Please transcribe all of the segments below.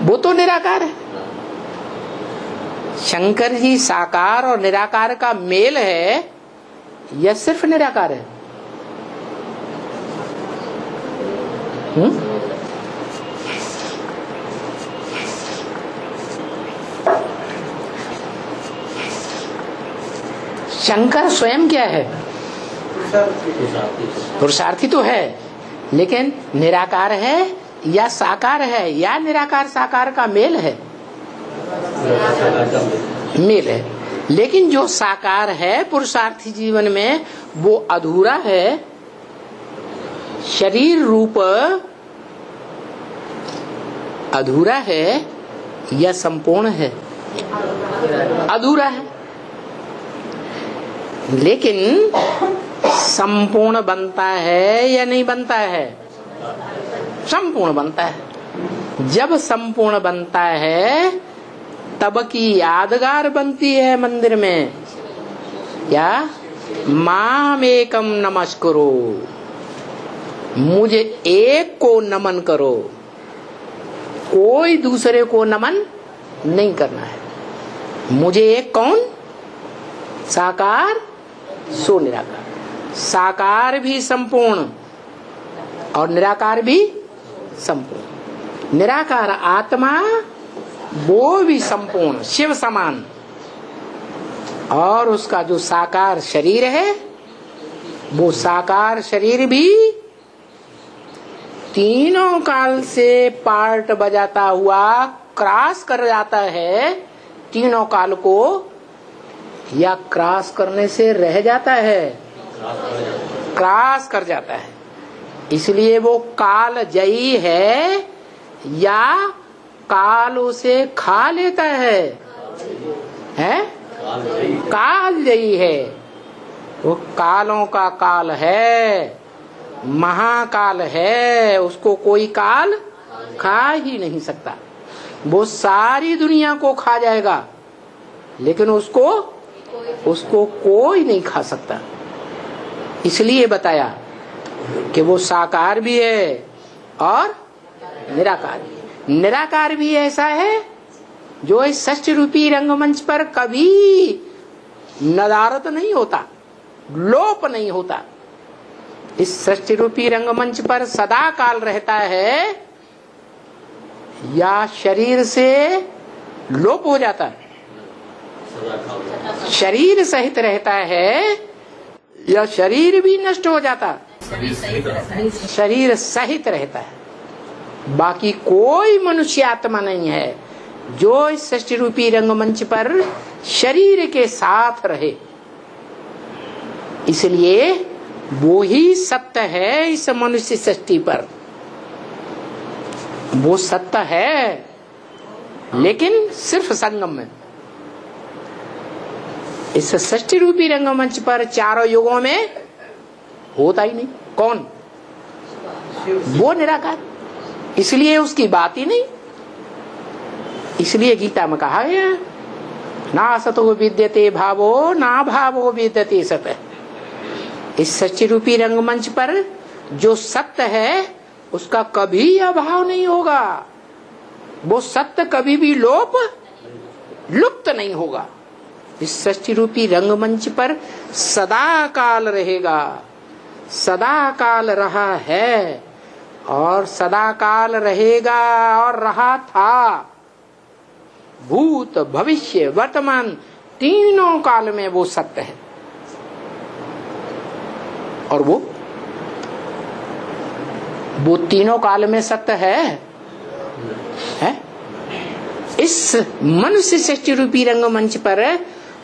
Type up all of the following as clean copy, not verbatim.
वो तो निराकार है। शंकर जी साकार और निराकार का मेल है या सिर्फ निराकार है? शंकर स्वयं क्या है? पुरुषार्थी तो है, लेकिन निराकार है या साकार है, या निराकार साकार का मेल है? मेल है। लेकिन जो साकार है पुरुषार्थी जीवन में, वो अधूरा है, शरीर रूप अधूरा है या संपूर्ण है? अधूरा है। लेकिन संपूर्ण बनता है या नहीं बनता है? संपूर्ण बनता है। जब संपूर्ण बनता है तब की यादगार बनती है मंदिर में, क्या? मामेकम नमस्कुरु, मुझे एक को नमन करो, कोई दूसरे को नमन नहीं करना है। मुझे एक कौन? साकार सो निराकार। साकार भी संपूर्ण और निराकार भी संपूर्ण। निराकार आत्मा वो भी संपूर्ण शिव समान, और उसका जो साकार शरीर है, वो साकार शरीर भी तीनों काल से पार्ट बजाता हुआ क्रॉस कर जाता है तीनों काल को, या क्रॉस करने से रह जाता है? क्रॉस कर जाता है। इसलिए वो काल जयी है या काल उसे खा लेता है? काल जयी है। वो कालों का काल है, महाकाल है, उसको कोई काल खा ही नहीं सकता। वो सारी दुनिया को खा जाएगा, लेकिन उसको कोई नहीं खा सकता। इसलिए बताया कि वो साकार भी है और निराकार भी है। निराकार भी ऐसा है जो इस षष्ठ रूपी रंगमंच पर कभी नदारत नहीं होता, लोप नहीं होता। इस षष्ठ रूपी रंगमंच पर सदा काल रहता है या शरीर से लोप हो जाता है? शरीर सहित रहता है या शरीर भी नष्ट हो जाता? शरीर सहित रहता है। बाकी कोई मनुष्य आत्मा नहीं है जो इस सृष्टि रूपी रंगमंच पर शरीर के साथ रहे। इसलिए वो ही सत्य है इस मनुष्य सृष्टि पर। वो सत्य है, लेकिन सिर्फ संगम में। इस सृष्टि रूपी रंगमंच पर चारों युगों में होता ही नहीं। कौन? वो निराकार। इसलिए उसकी बात ही नहीं। इसलिए गीता में कहा गया, ना सतो विद्यते भावो ना भावो विद्यते सत। इस सच्ची रूपी रंगमंच पर जो सत्य है उसका कभी अभाव नहीं होगा। वो सत्य कभी भी लुप्त नहीं होगा। इस सृष्टि रूपी रंगमंच पर सदा काल रहेगा, सदा काल रहा है और सदा काल रहेगा और रहा था। भूत भविष्य वर्तमान तीनों काल में वो सत्य है। और वो तीनों काल में सत्य है? इस मनुष्य सृष्टि रूपी रंगमंच पर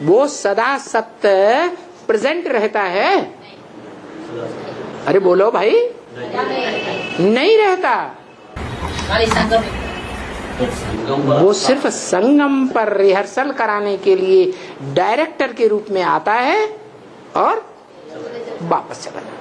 वो सदा सत्य प्रेजेंट रहता है? अरे बोलो भाई, नहीं रहता। वो सिर्फ संगम पर रिहर्सल कराने के लिए डायरेक्टर के रूप में आता है और वापस चला जाता है।